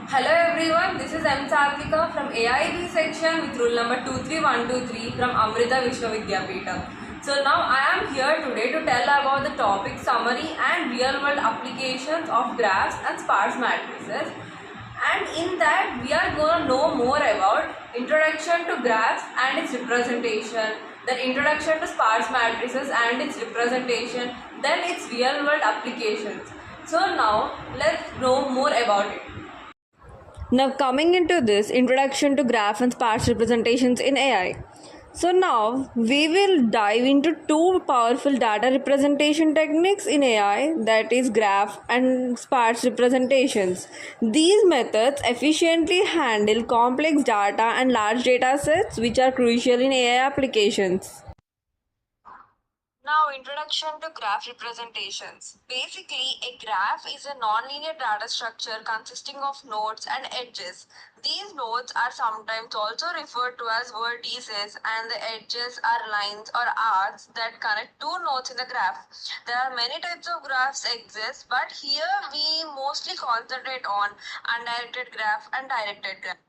Hello everyone, this is M. Sarthika from AIB section with rule number 23123 from Amrita Vishwavidyapeetham. So now I am here today to tell about the topic summary and real world applications of graphs and sparse matrices. And in that we are going to know more about introduction to graphs and its representation, then introduction to sparse matrices and its representation, then its real world applications. So now let's know more about it. Now coming into this introduction to graph and sparse representations in AI. So now we will dive into two powerful data representation techniques in AI, that is graph and sparse representations. These methods efficiently handle complex data and large data sets which are crucial in AI applications. Now, introduction to graph representations. Basically, a graph is a nonlinear data structure consisting of nodes and edges. These nodes are sometimes also referred to as vertices, and the edges are lines or arcs that connect two nodes in the graph. There are many types of graphs exist, but here we mostly concentrate on undirected graph and directed graph.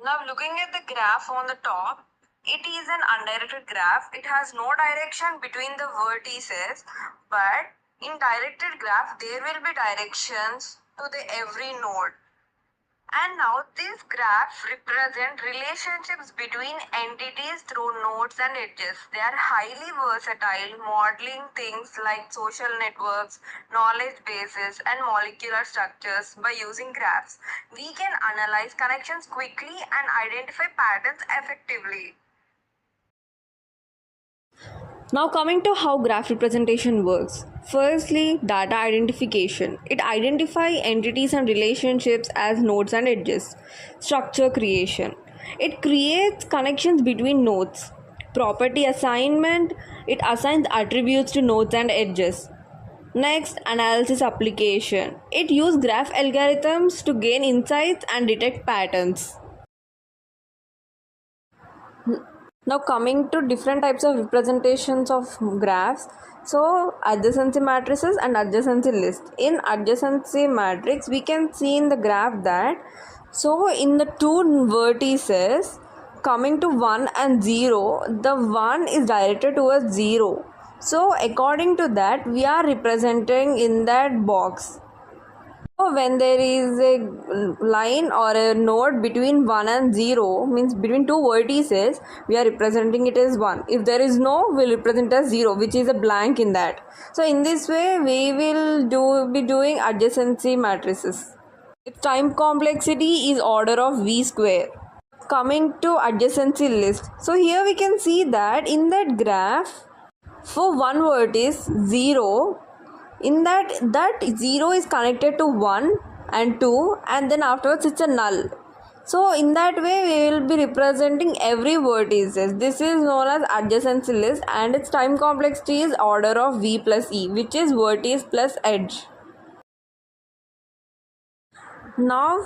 Now, looking at the graph on the top, it is an undirected graph. It has no direction between the vertices, but in directed graph there will be directions to the every node. And now this graph represent relationships between entities through nodes and edges. They are highly versatile, modeling things like social networks, knowledge bases, and molecular structures by using graphs. We can analyze connections quickly and identify patterns effectively. Now coming to how graph representation works. Firstly, data identification. It identifies entities and relationships as nodes and edges. Structure creation. It creates connections between nodes. Property assignment. It assigns attributes to nodes and edges. Next, analysis application. It uses graph algorithms to gain insights and detect patterns. Now coming to different types of representations of graphs. So adjacency matrices and adjacency list. In adjacency matrix we can see in the graph that in the two vertices coming to 1 and 0, the 1 is directed towards 0. So according to that we are representing in that box. So when there is a line or a node between 1 and 0, means between two vertices, we are representing it as 1. If there is no, we will represent as 0, which is a blank in that. So in this way, we will be doing adjacency matrices. Its time complexity is order of V square. Coming to adjacency list. So here we can see that in that graph, for one vertex 0, in that 0 is connected to 1 and 2, and then afterwards it's a null. So in that way we will be representing every vertices. This is known as adjacency list, and its time complexity is order of V plus E, which is vertex plus edge. Now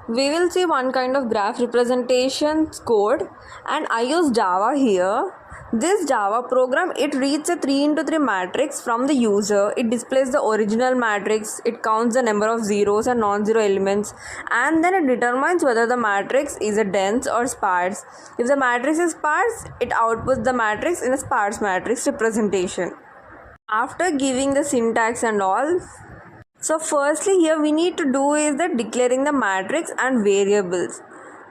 we will see one kind of graph representation code, and I use Java here. This Java program, it reads a 3 into 3 matrix from the user. It displays the original matrix, it counts the number of zeros and non-zero elements, and then it determines whether the matrix is a dense or sparse. If the matrix is sparse, it outputs the matrix in a sparse matrix representation. After giving the syntax and all, so firstly here we need to do is that declaring the matrix and variables.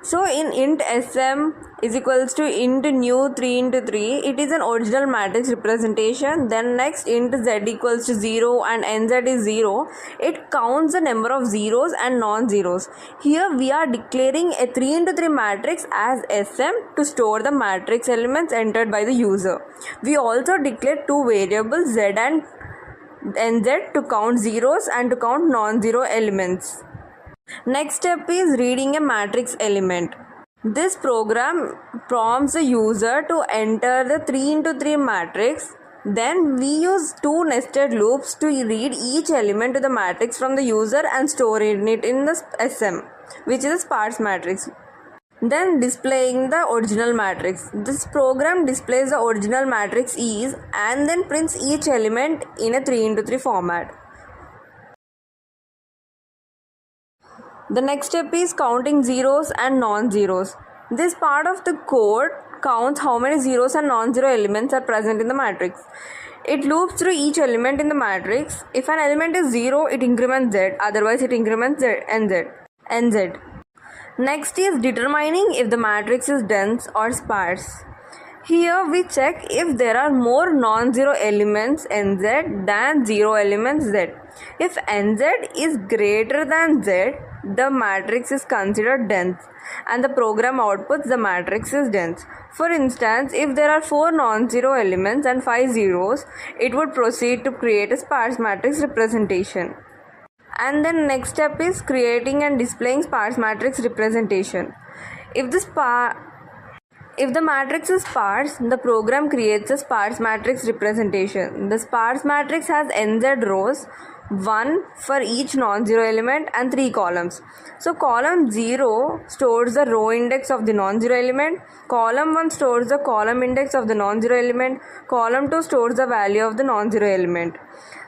So in int sm is equals to int new 3 into 3, it is an original matrix representation. Then next int z equals to 0 and nz is 0. It counts the number of zeros and non-zeros. Here we are declaring a 3 into 3 matrix as sm to store the matrix elements entered by the user. We also declare two variables z and nz to count zeros and to count non-zero elements. Next step is reading a matrix element. This program prompts the user to enter the 3 into 3 matrix. Then we use two nested loops to read each element to the matrix from the user and store it in the SM, which is a sparse matrix. Then displaying the original matrix. This program displays the original matrix is and then prints each element in a 3 into 3 format. The next step is counting zeros and non-zeros. This part of the code counts how many zeros and non-zero elements are present in the matrix. It loops through each element in the matrix. If an element is 0, it increments z, otherwise it increments z, nz. Next is determining if the matrix is dense or sparse. Here we check if there are more non-zero elements nz than zero elements z. If nz is greater than z, the matrix is considered dense and the program outputs the matrix is dense. For instance, if there are 4 non-zero elements and 5 zeros, it would proceed to create a sparse matrix representation. And then next step is creating and displaying sparse matrix representation. If the matrix is sparse, the program creates a sparse matrix representation. The sparse matrix has nz rows, 1 for each non-zero element and 3 columns. So column 0 stores the row index of the non-zero element, column 1 stores the column index of the non-zero element, column 2 stores the value of the non-zero element.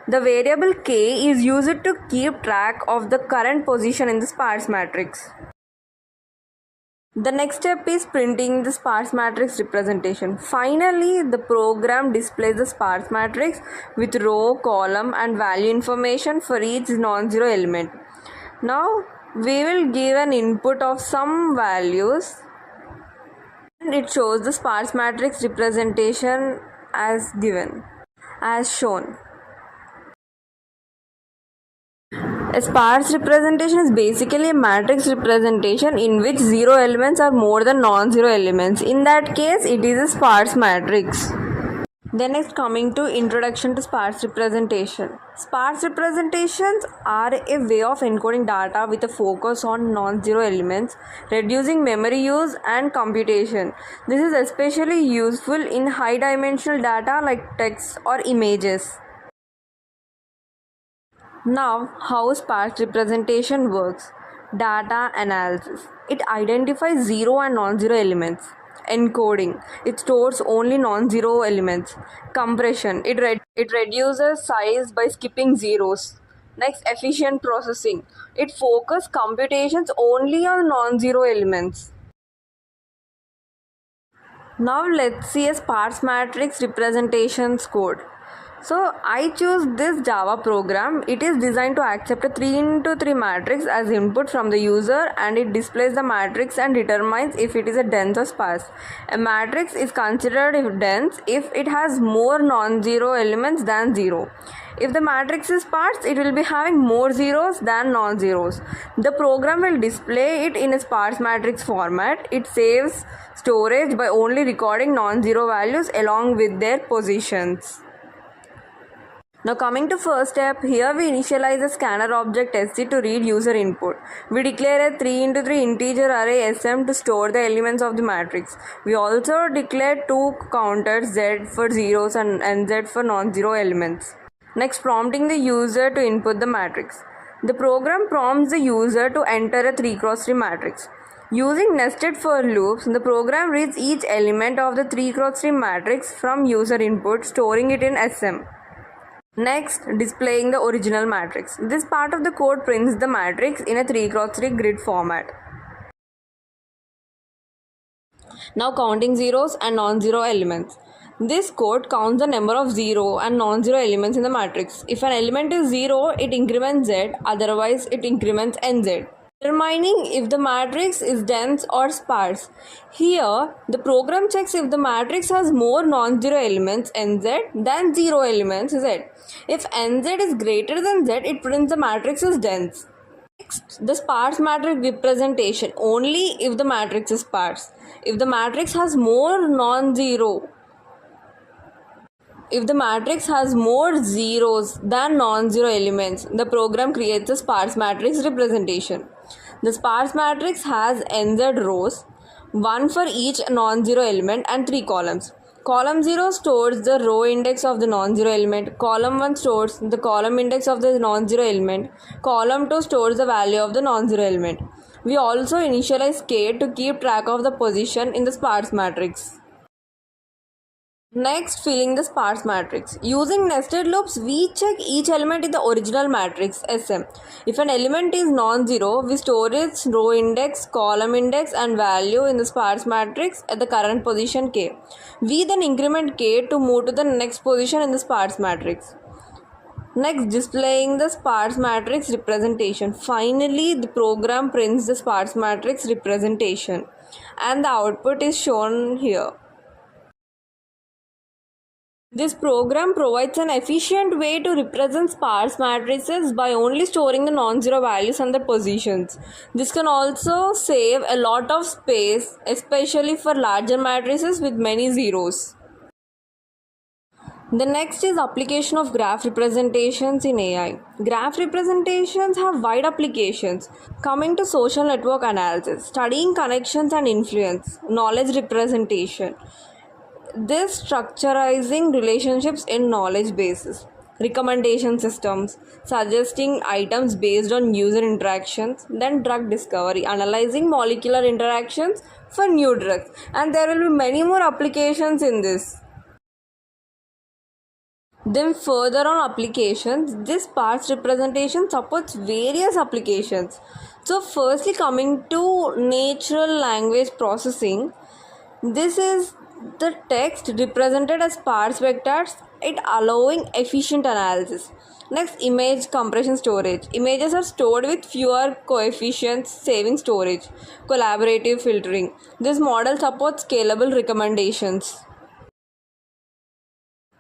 The variable k is used to keep track of the current position in the sparse matrix. The next step is printing the sparse matrix representation. Finally, the program displays the sparse matrix with row, column and value information for each non-zero element. Now, we will give an input of some values and it shows the sparse matrix representation as given, as shown. A sparse representation is basically a matrix representation in which zero elements are more than non-zero elements. In that case, it is a sparse matrix. Then next, coming to introduction to sparse representation. Sparse representations are a way of encoding data with a focus on non-zero elements, reducing memory use and computation. This is especially useful in high-dimensional data like text or images. Now, how sparse representation works. Data analysis. It identifies zero and non-zero elements. Encoding. It stores only non-zero elements. Compression. It reduces size by skipping zeros. Next, efficient processing. It focuses computations only on non-zero elements. Now let's see a sparse matrix representations code. So I choose this Java program. It is designed to accept a 3x3 matrix as input from the user and it displays the matrix and determines if it is a dense or sparse. A matrix is considered dense if it has more non-zero elements than 0. If the matrix is sparse, it will be having more zeros than non-zeros. The program will display it in a sparse matrix format. It saves storage by only recording non-zero values along with their positions. Now coming to first step, here we initialize a scanner object sc to read user input. We declare a 3x3 integer array sm to store the elements of the matrix. We also declare 2 counters z for zeros and nz for non-zero elements. Next, prompting the user to input the matrix. The program prompts the user to enter a 3x3 matrix. Using nested for loops, the program reads each element of the 3x3 matrix from user input, storing it in sm. Next, displaying the original matrix. This part of the code prints the matrix in a 3x3 grid format. Now counting zeros and non-zero elements. This code counts the number of zero and non-zero elements in the matrix. If an element is 0, it increments z, otherwise it increments nz. Determining if the matrix is dense or sparse. Here, the program checks if the matrix has more non-zero elements nz than zero elements z. If nz is greater than z, it prints the matrix is dense. Next, the sparse matrix representation only if the matrix is sparse. If the matrix has more zeros than non-zero elements, the program creates a sparse matrix representation. The sparse matrix has nz rows, 1 for each non-zero element and 3 columns. Column 0 stores the row index of the non-zero element, column 1 stores the column index of the non-zero element, column 2 stores the value of the non-zero element. We also initialize k to keep track of the position in the sparse matrix. Next, filling the sparse matrix. Using nested loops, we check each element in the original matrix SM. If an element is non-zero, we store its row index, column index and value in the sparse matrix at the current position k. We then increment k to move to the next position in the sparse matrix. Next, displaying the sparse matrix representation. Finally, the program prints the sparse matrix representation and the output is shown here. This program provides an efficient way to represent sparse matrices by only storing the non-zero values and their positions. This can also save a lot of space, especially for larger matrices with many zeros. The next is application of graph representations in AI. Graph representations have wide applications. Coming to social network analysis, studying connections and influence, knowledge representation. This structurizing relationships in knowledge bases, recommendation systems, suggesting items based on user interactions, then drug discovery, analyzing molecular interactions for new drugs, and there will be many more applications in this. Then further on applications, this sparse representation supports various applications. So firstly, coming to natural language processing, this is the text represented as sparse vectors, it allowing efficient analysis. Next, image compression storage. Images are stored with fewer coefficients, saving storage. Collaborative filtering. This model supports scalable recommendations.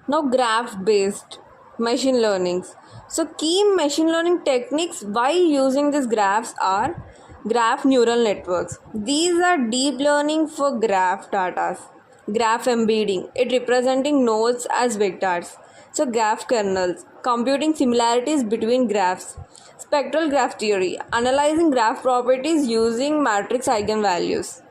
Now, graph based machine learnings. So, key machine learning techniques by using these graphs are graph neural networks. These are deep learning for graph data. Graph embedding, it representing nodes as vectors. So, graph kernels, computing similarities between graphs. Spectral graph theory, analyzing graph properties using matrix eigenvalues.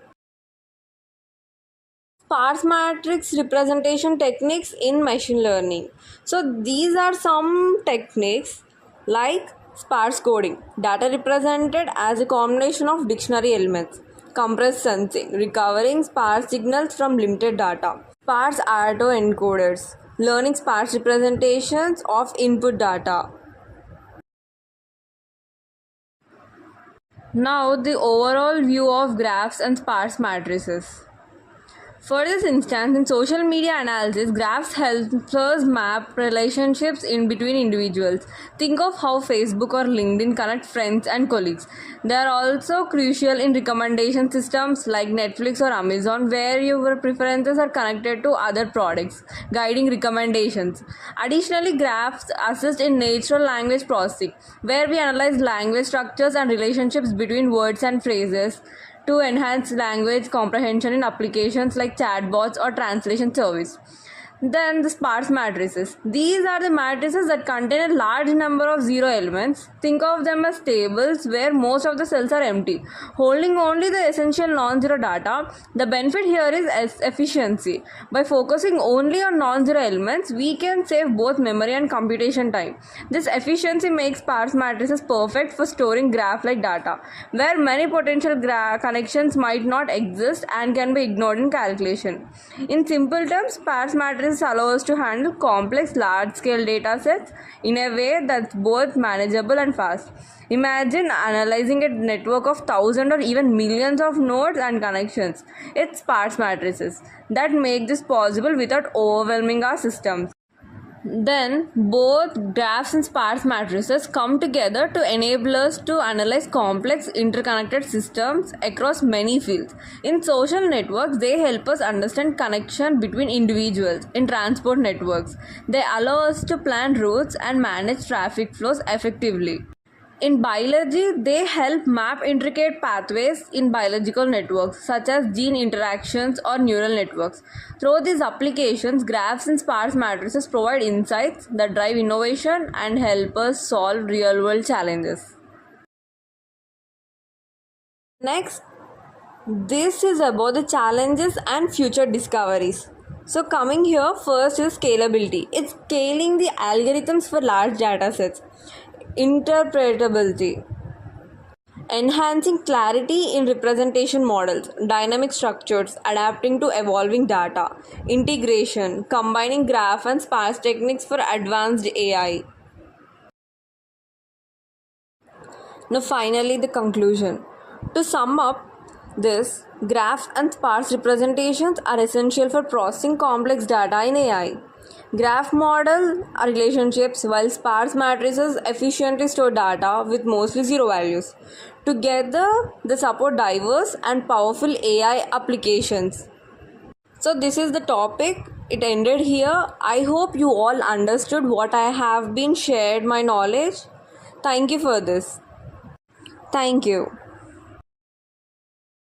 Sparse matrix representation techniques in machine learning. So these are some techniques like sparse coding, data represented as a combination of dictionary elements, compressed sensing, recovering sparse signals from limited data, sparse autoencoders, learning sparse representations of input data. Now the overall view of graphs and sparse matrices. For this instance, in social media analysis, graphs help us map relationships in between individuals. Think of how Facebook or LinkedIn connect friends and colleagues. They are also crucial in recommendation systems like Netflix or Amazon, where your preferences are connected to other products, guiding recommendations. Additionally, graphs assist in natural language processing, where we analyze language structures and relationships between words and phrases to enhance language comprehension in applications like chatbots or translation service. Then the sparse matrices. These are the matrices that contain a large number of zero elements. Think of them as tables where most of the cells are empty, holding only the essential non-zero data. The benefit here is efficiency. By focusing only on non-zero elements, we can save both memory and computation time. This efficiency makes sparse matrices perfect for storing graph-like data, where many potential connections might not exist and can be ignored in calculation. In simple terms, sparse matrices allow us to handle complex large-scale data sets in a way that's both manageable and fast. Imagine analyzing a network of thousands or even millions of nodes and connections. It's sparse matrices that make this possible without overwhelming our systems. Then, both graphs and sparse matrices come together to enable us to analyze complex interconnected systems across many fields. In social networks, they help us understand connection between individuals. In transport networks, they allow us to plan routes and manage traffic flows effectively. In biology, they help map intricate pathways in biological networks such as gene interactions or neural networks. Through these applications, graphs and sparse matrices provide insights that drive innovation and help us solve real-world challenges. Next, this is about the challenges and future discoveries. So coming here, first is scalability. It's scaling the algorithms for large data sets. Interpretability. enhancing clarity in representation models, dynamic structures, adapting to evolving data, integration, combining graph and sparse techniques for advanced AI. Now, finally, the conclusion. To sum up, this graphs and sparse representations are essential for processing complex data in AI. Graph model are relationships while sparse matrices efficiently store data with mostly zero values. Together, they support diverse and powerful AI applications. So, this is the topic. It ended here. I hope you all understood what I have been shared my knowledge. Thank you for this. Thank you.